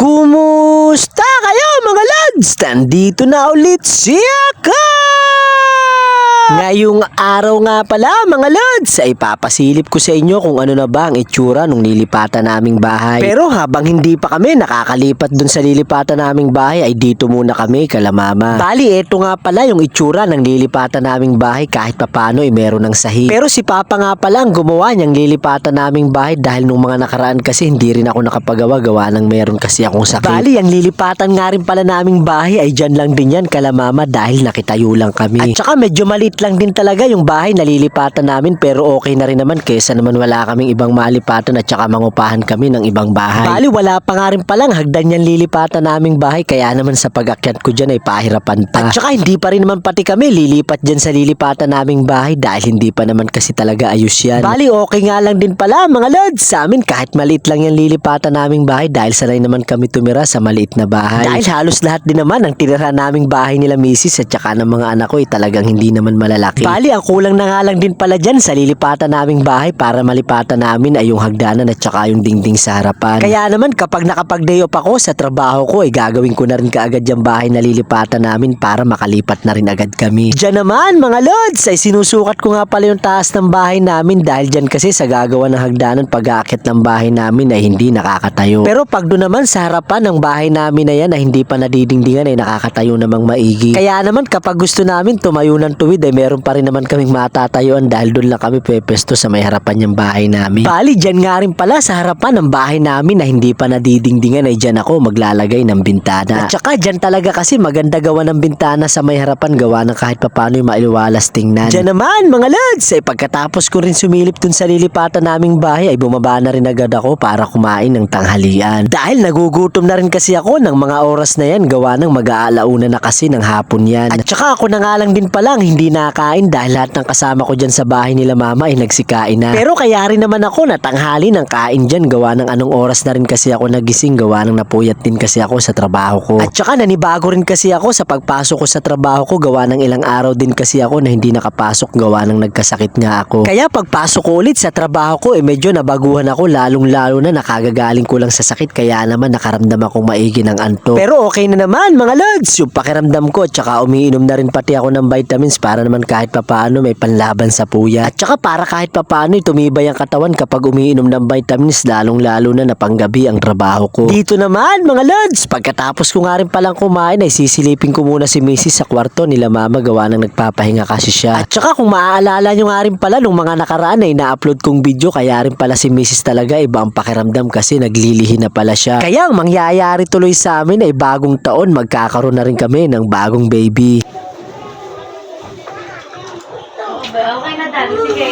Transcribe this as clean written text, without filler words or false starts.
Kumusta kayo mga lads? Nandito na ulit si Aka! Ngayong araw nga pala mga lods ay papasilip ko sa inyo kung ano na ba ang itsura nung lilipatan naming bahay. Pero habang hindi pa kami nakakalipat dun sa lilipatan naming bahay ay dito muna kami kala mama. Bali eto nga pala yung itsura ng lilipatan naming bahay kahit papano ay meron ng sahig. Pero si Papa nga pala ang gumawa niyang lilipatan naming bahay dahil nung mga nakaraan kasi hindi rin ako nakapagawa gawa ng meron kasi akong sakit. Bali ang lilipatan nga rin pala naming bahay ay dyan lang din yan kala mama dahil nakitayo lang kami. At saka medyo maliit lang din talaga yung bahay na lilipatan namin pero okay na rin naman kesa naman wala kaming ibang malipatan at saka mangupahan kami ng ibang bahay. Bali wala pa nga rin palang hagdan yan lilipatan naming bahay kaya naman sa pag-akyat ko dyan ay pahirapan pa. At saka hindi pa rin naman pati kami lilipat dyan sa lilipatan naming bahay dahil hindi pa naman kasi talaga ayos yan. Bali okay nga lang din pala mga lods sa amin kahit maliit lang yan lilipatan naming bahay dahil sanay naman kami tumira sa maliit na bahay. Dahil halos lahat din naman ang tinirahan naming bahay nila misis at saka ng mga anak ko ay talagang hindi naman malalaki. Bali ang kulang na nga lang din pala dyan sa lilipatan naming bahay para malipatan namin ay yung hagdanan at saka yung dingding sa harapan. Kaya naman kapag nakapag-day off ako sa trabaho ko ay gagawin ko na rin kaagad yung bahay na lilipatan namin para makalipat na rin agad kami. Diyan naman mga lods ay sinusukat ko nga pala yung taas ng bahay namin dahil dyan kasi sa gagawa ng hagdanan pag-aakit ng bahay namin ay hindi nakakatayo. Pero pag doon naman sa harapan ng bahay namin na yan ay hindi pa nadidingdingan ay nakakatayo namang maigi. Kaya naman kapag gusto namin tumayo ng tuwid ay meron pa rin naman kaming matatayuan dahil doon lang kami pepesto sa may harapan yung bahay namin. Bali dyan nga rin pala sa harapan ng bahay namin na hindi pa nadidingdingan ay dyan ako maglalagay ng bintana. At saka dyan talaga kasi maganda gawa ng bintana sa may harapan gawa ng kahit papano yung mailiwalas tingnan. Dyan naman mga lads ay pagkatapos ko rin sumilip dun sa lilipatan naming bahay ay bumaba na rin agad ako para kumain ng tanghalian. Dahil nagugutom na rin kasi ako ng mga oras na yan gawa ng mag-aalauna na kasi ng hapon yan. At saka ako na nga lang din palang hindi nakain dahil lahat ng kasama ko dyan sa bahay nila mama ay nagsikain na. Pero kaya rin naman ako natanghali ng kain dyan gawa ng anong oras na rin kasi ako nagising gawa ng napuyat din kasi ako sa trabaho ko. At saka nanibago rin kasi ako sa pagpasok ko sa trabaho ko gawa ng ilang araw din kasi ako na hindi nakapasok gawa ng nagkasakit nga ako. Kaya pagpasok ko ulit sa trabaho ko medyo nabaguhan ako lalong lalo na nakagagaling ko lang sa sakit kaya naman nakaramdam akong maigi ng antok. Pero okay na naman mga lods yung pakiramdam ko at saka umiinom na rin pati ako ng vitamins para naman kahit papaano may panlaban sa puya. At saka para kahit papaano tumibay ang katawan kapag umiinom ng vitamins lalong lalo na napanggabi ang trabaho ko. Dito naman mga lods, pagkatapos ko nga rin palang kumain ay sisilipin ko muna si Mrs. sa kwarto nila mama gawa ng nagpapahinga kasi siya. At saka kung maaalala nyo nga rin pala nung mga nakaraan ay na-upload kong video kaya rin pala si Mrs. talaga iba ang pakiramdam kasi naglilihi na pala siya. Kaya ang mangyayari tuloy sa amin ay bagong taon magkakaroon na rin kami ng bagong baby. Okay na dali. Sige,